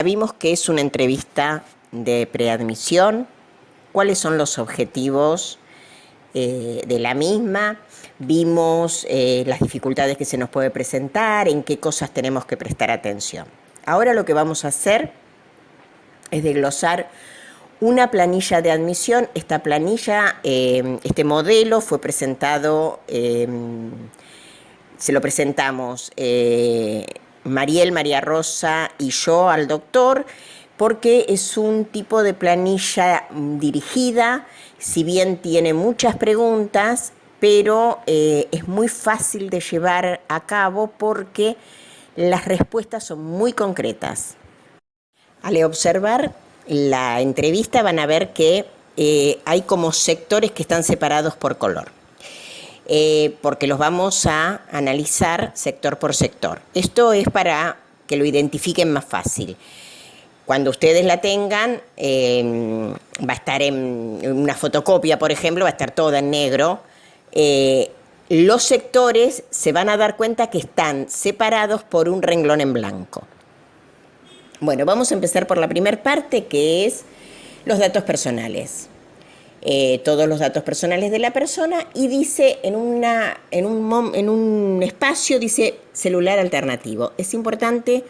Vimos que es una entrevista de preadmisión, cuáles son los objetivos de la misma, vimos las dificultades que se nos puede presentar, en qué cosas tenemos que prestar atención. Ahora lo que vamos a hacer es desglosar una planilla de admisión. Esta planilla, este modelo fue presentado, se lo presentamos Mariel, María Rosa y yo al doctor, porque es un tipo de planilla dirigida, si bien tiene muchas preguntas, pero es muy fácil de llevar a cabo porque las respuestas son muy concretas. Al observar la entrevista van a ver que hay como sectores que están separados por color. Porque los vamos a analizar sector por sector. Esto es para que lo identifiquen más fácil. Cuando ustedes la tengan, va a estar en una fotocopia, por ejemplo, va a estar toda en negro. Los sectores se van a dar cuenta que están separados por un renglón en blanco. Bueno, vamos a empezar por la primera parte, que es los datos personales. Todos los datos personales de la persona, y dice en un espacio, dice celular alternativo. Es importante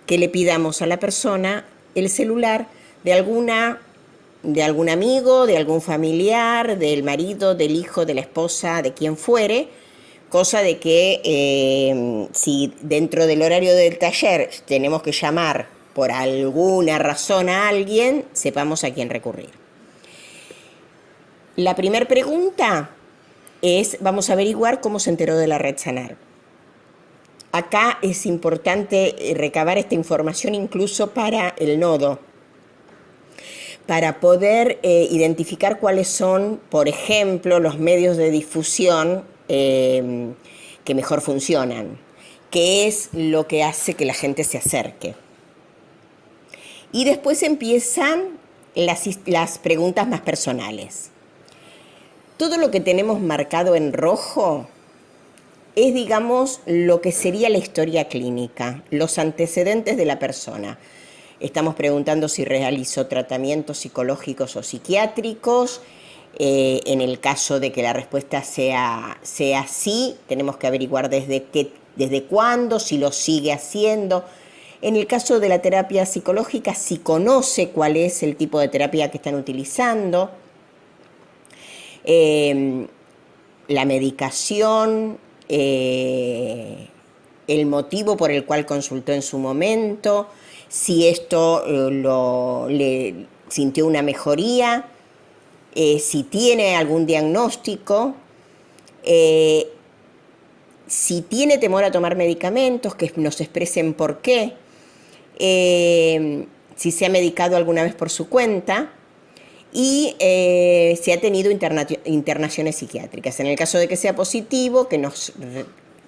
que le pidamos a la persona el celular de algún amigo, de algún familiar, del marido, del hijo, de la esposa, de quien fuere, cosa de que si dentro del horario del taller tenemos que llamar por alguna razón a alguien, sepamos a quién recurrir. La primera pregunta es, vamos a averiguar cómo se enteró de la red Sanar. Acá es importante recabar esta información incluso para el nodo, para poder identificar cuáles son, por ejemplo, los medios de difusión que mejor funcionan, qué es lo que hace que la gente se acerque. Y después empiezan las preguntas más personales. Todo lo que tenemos marcado en rojo es, digamos, lo que sería la historia clínica, los antecedentes de la persona. Estamos preguntando si realizó tratamientos psicológicos o psiquiátricos. En el caso de que la respuesta sea sí, tenemos que averiguar desde cuándo, si lo sigue haciendo. En el caso de la terapia psicológica, si conoce cuál es el tipo de terapia que están utilizando. La medicación, el motivo por el cual consultó en su momento, si esto le sintió una mejoría, si tiene algún diagnóstico, si tiene temor a tomar medicamentos, que nos expresen por qué, si se ha medicado alguna vez por su cuenta, y si ha tenido internaciones psiquiátricas. En el caso de que sea positivo, que nos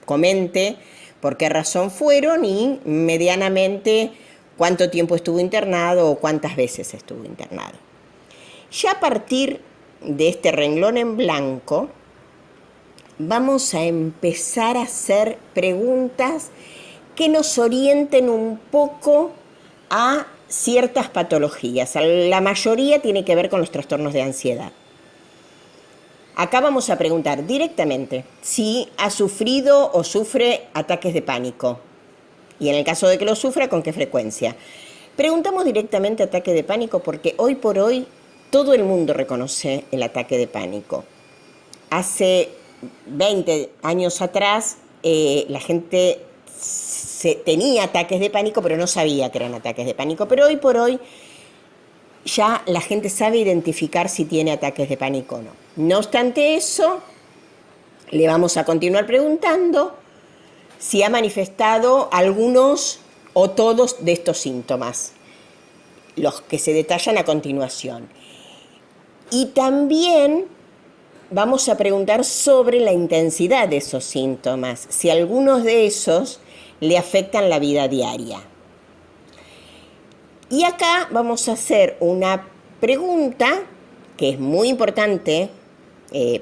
comente por qué razón fueron y medianamente cuánto tiempo estuvo internado o cuántas veces estuvo internado. Ya a partir de este renglón en blanco, vamos a empezar a hacer preguntas que nos orienten un poco a ciertas patologías. La mayoría tiene que ver con los trastornos de ansiedad. Acá vamos a preguntar directamente si ha sufrido o sufre ataques de pánico. Y en el caso de que lo sufra, ¿con qué frecuencia? Preguntamos directamente ataque de pánico porque hoy por hoy todo el mundo reconoce el ataque de pánico. Hace 20 años atrás la gente tenía ataques de pánico, pero no sabía que eran ataques de pánico. Pero hoy por hoy ya la gente sabe identificar si tiene ataques de pánico o no. No obstante eso, le vamos a continuar preguntando si ha manifestado algunos o todos de estos síntomas, los que se detallan a continuación. Y también vamos a preguntar sobre la intensidad de esos síntomas, si algunos de esos le afectan la vida diaria. Y acá vamos a hacer una pregunta que es muy importante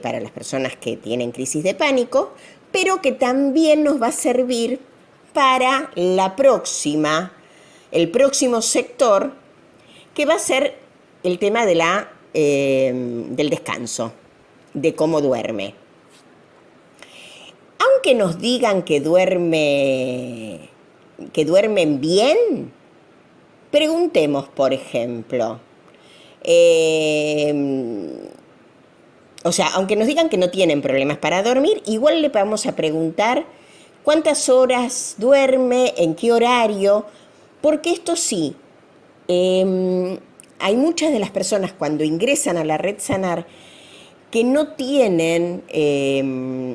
para las personas que tienen crisis de pánico, pero que también nos va a servir para la próxima el próximo sector, que va a ser el tema de del descanso, de cómo duerme. Aunque nos digan que duermen bien, preguntemos, por ejemplo, o sea, aunque nos digan que no tienen problemas para dormir, igual le vamos a preguntar cuántas horas duerme, en qué horario, porque esto sí, hay muchas de las personas cuando ingresan a la red Sanar que no tienen,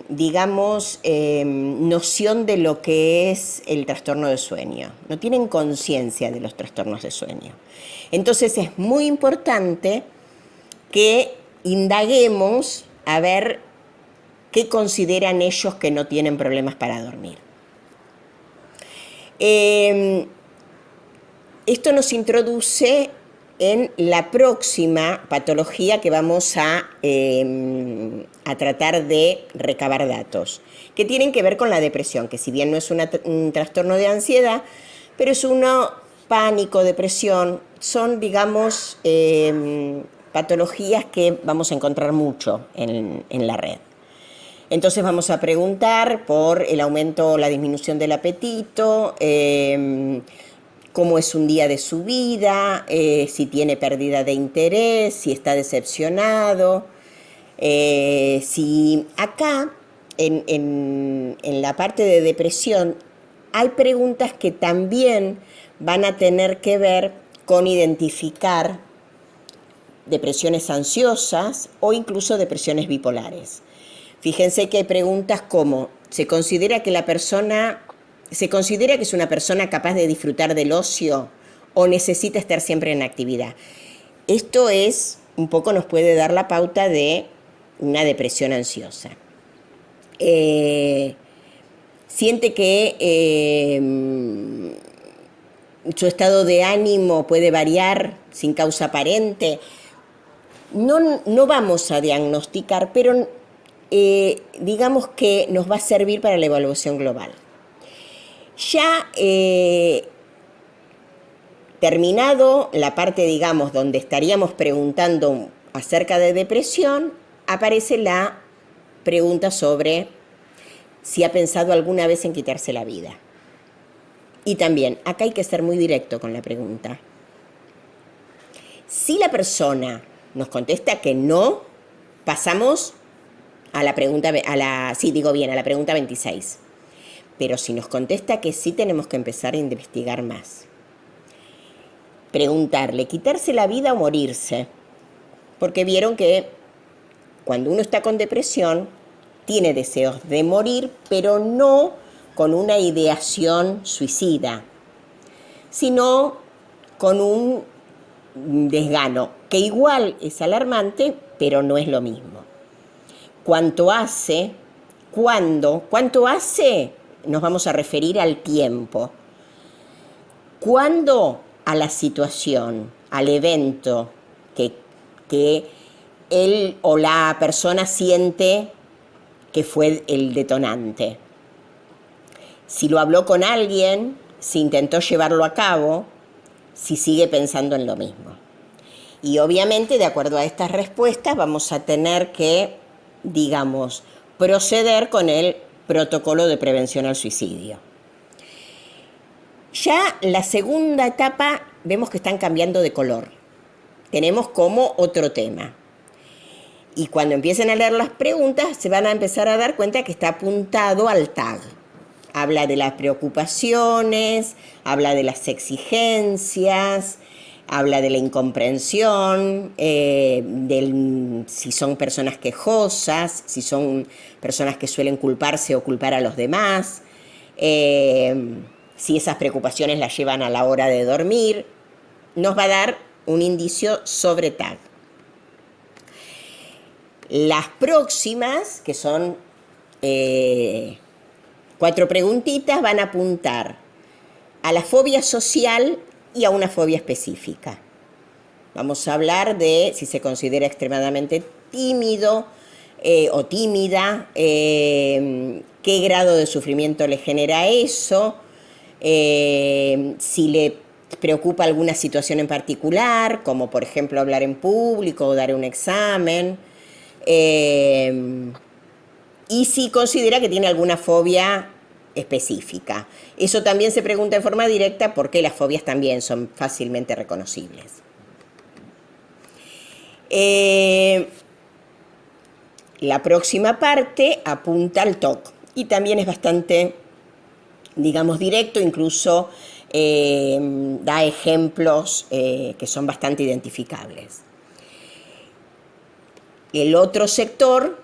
digamos, noción de lo que es el trastorno de sueño, no tienen conciencia de los trastornos de sueño. Entonces es muy importante que indaguemos a ver qué consideran ellos que no tienen problemas para dormir. Esto nos introduce en la próxima patología que vamos a tratar de recabar datos, que tienen que ver con la depresión, que si bien no es un trastorno de ansiedad, pero es pánico, depresión, son, digamos, patologías que vamos a encontrar mucho en la red. Entonces vamos a preguntar por el aumento o la disminución del apetito, cómo es un día de su vida, si tiene pérdida de interés, si está decepcionado. Si acá, en la parte de depresión, hay preguntas que también van a tener que ver con identificar depresiones ansiosas o incluso depresiones bipolares. Fíjense que hay preguntas como, ¿se considera que es una persona capaz de disfrutar del ocio o necesita estar siempre en actividad? Esto un poco nos puede dar la pauta de una depresión ansiosa. Siente que su estado de ánimo puede variar sin causa aparente. No vamos a diagnosticar, pero digamos que nos va a servir para la evaluación global. Ya terminado la parte, digamos, donde estaríamos preguntando acerca de depresión, aparece la pregunta sobre si ha pensado alguna vez en quitarse la vida. Y también, acá hay que ser muy directo con la pregunta. Si la persona nos contesta que no, pasamos a la pregunta, a la pregunta 26. Pero si nos contesta que sí, tenemos que empezar a investigar más. Preguntarle, ¿quitarse la vida o morirse? Porque vieron que cuando uno está con depresión, tiene deseos de morir, pero no con una ideación suicida, sino con un desgano, que igual es alarmante, pero no es lo mismo. ¿Cuánto hace? ¿Cuánto hace? Nos vamos a referir al tiempo. ¿Cuándo? A la situación, al evento que él o la persona siente que fue el detonante. Si lo habló con alguien, si intentó llevarlo a cabo, si sigue pensando en lo mismo. Y obviamente, de acuerdo a estas respuestas, vamos a tener que, digamos, proceder con el protocolo de prevención al suicidio. Ya la segunda etapa vemos que están cambiando de color. Tenemos como otro tema. Y cuando empiecen a leer las preguntas, se van a empezar a dar cuenta que está apuntado al TAG. Habla de las preocupaciones, habla de las exigencias, habla de la incomprensión, si son personas quejosas, si son personas que suelen culparse o culpar a los demás, si esas preocupaciones las llevan a la hora de dormir. Nos va a dar un indicio sobre TAG. Las próximas, que son 4 preguntitas, van a apuntar a la fobia social y a una fobia específica. Vamos a hablar de si se considera extremadamente tímido o tímida, qué grado de sufrimiento le genera eso, si preocupa alguna situación en particular, como por ejemplo hablar en público o dar un examen. Y si considera que tiene alguna fobia específica. Eso también se pregunta en forma directa porque las fobias también son fácilmente reconocibles. La próxima parte apunta al TOC y también es bastante, digamos, directo, incluso da ejemplos que son bastante identificables. El otro sector,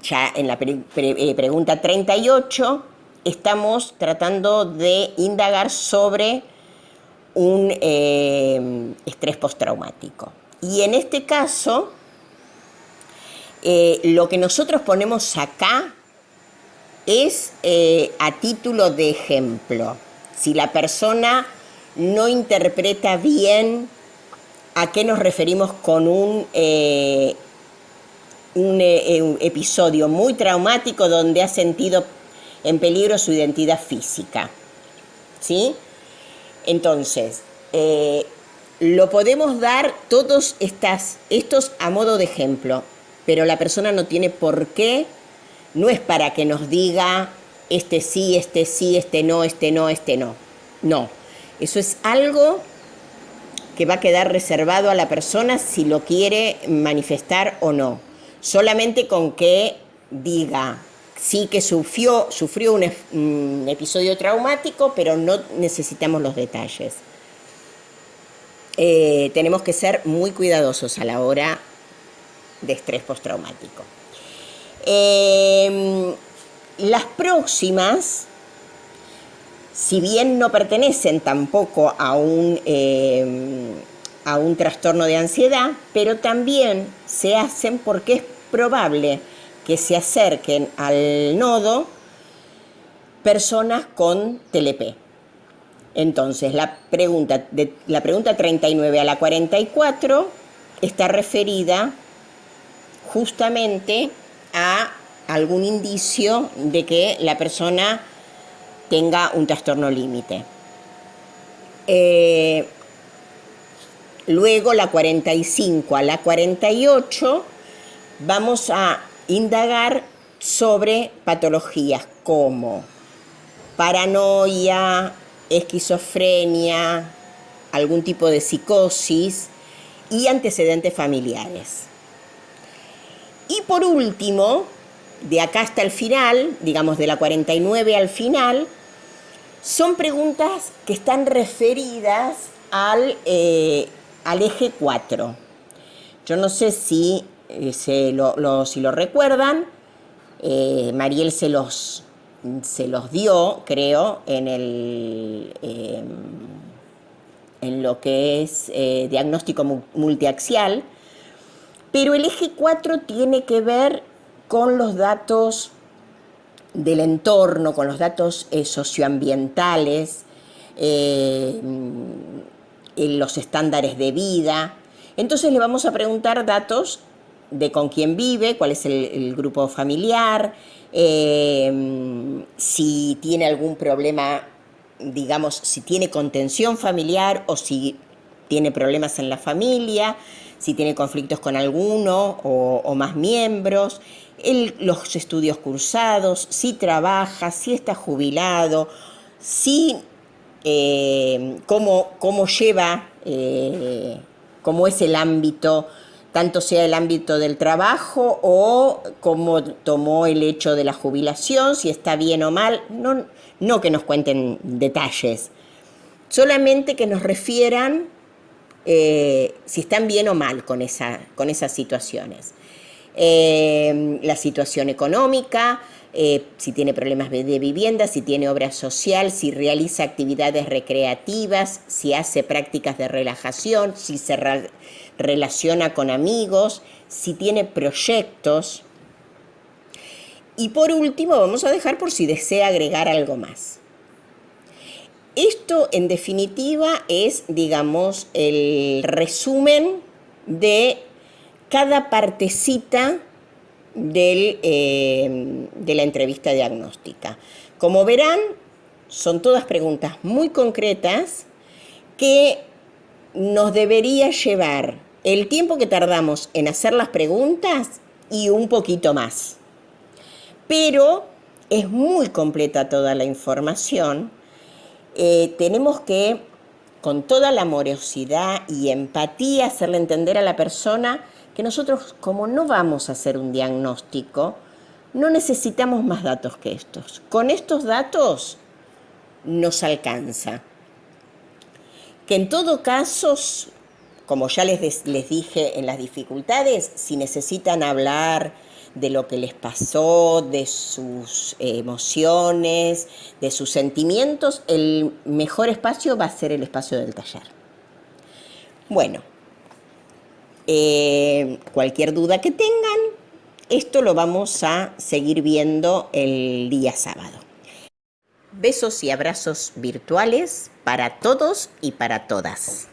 ya en la pregunta 38, estamos tratando de indagar sobre un estrés postraumático. Y en este caso, lo que nosotros ponemos acá es a título de ejemplo. Si la persona no interpreta bien a qué nos referimos con un episodio muy traumático donde ha sentido en peligro su identidad física, ¿sí? Entonces, lo podemos dar todos estos a modo de ejemplo, pero la persona no tiene por qué, no es para que nos diga este sí, este no, este no, este no. No, eso es algo que va a quedar reservado a la persona si lo quiere manifestar o no. Solamente con que diga sí que sufrió un episodio traumático, pero no necesitamos los detalles. Tenemos que ser muy cuidadosos a la hora de estrés postraumático. Las próximas, si bien no pertenecen tampoco a un trastorno de ansiedad, pero también se hacen porque es probable que se acerquen al nodo personas con TLP. Entonces, la pregunta 39 a la 44 está referida justamente a algún indicio de que la persona tenga un trastorno límite. Luego, la 45 a la 48, vamos a indagar sobre patologías como paranoia, esquizofrenia, algún tipo de psicosis y antecedentes familiares. Y por último, de acá hasta el final, digamos de la 49 al final, son preguntas que están referidas al eje 4. Yo no sé si lo recuerdan, Mariel se los dio, creo, en lo que es diagnóstico multiaxial, pero el eje 4 tiene que ver con los datos del entorno, con los datos socioambientales, los estándares de vida. Entonces le vamos a preguntar datos de con quién vive, cuál es el grupo familiar, si tiene algún problema, digamos, si tiene contención familiar o si tiene problemas en la familia, si tiene conflictos con alguno o más miembros, los estudios cursados, si trabaja, si está jubilado, si cómo lleva, cómo es el ámbito, tanto sea el ámbito del trabajo o cómo tomó el hecho de la jubilación, si está bien o mal, no que nos cuenten detalles, solamente que nos refieran si están bien o mal con esas situaciones. La situación económica, si tiene problemas de vivienda, si tiene obra social, si realiza actividades recreativas, si hace prácticas de relajación, si se relaciona con amigos, si tiene proyectos. Y por último, vamos a dejar por si desea agregar algo más. Esto, en definitiva, es, digamos, el resumen de cada partecita de la entrevista diagnóstica. Como verán, son todas preguntas muy concretas que nos debería llevar el tiempo que tardamos en hacer las preguntas y un poquito más. Pero es muy completa toda la información. Tenemos que, con toda la amorosidad y empatía, hacerle entender a la persona que nosotros, como no vamos a hacer un diagnóstico, no necesitamos más datos que estos. Con estos datos nos alcanza. Que en todo caso, como ya les dije en las dificultades, si necesitan hablar de lo que les pasó, de sus emociones, de sus sentimientos, el mejor espacio va a ser el espacio del taller. Bueno, cualquier duda que tengan, esto lo vamos a seguir viendo el día sábado. Besos y abrazos virtuales para todos y para todas.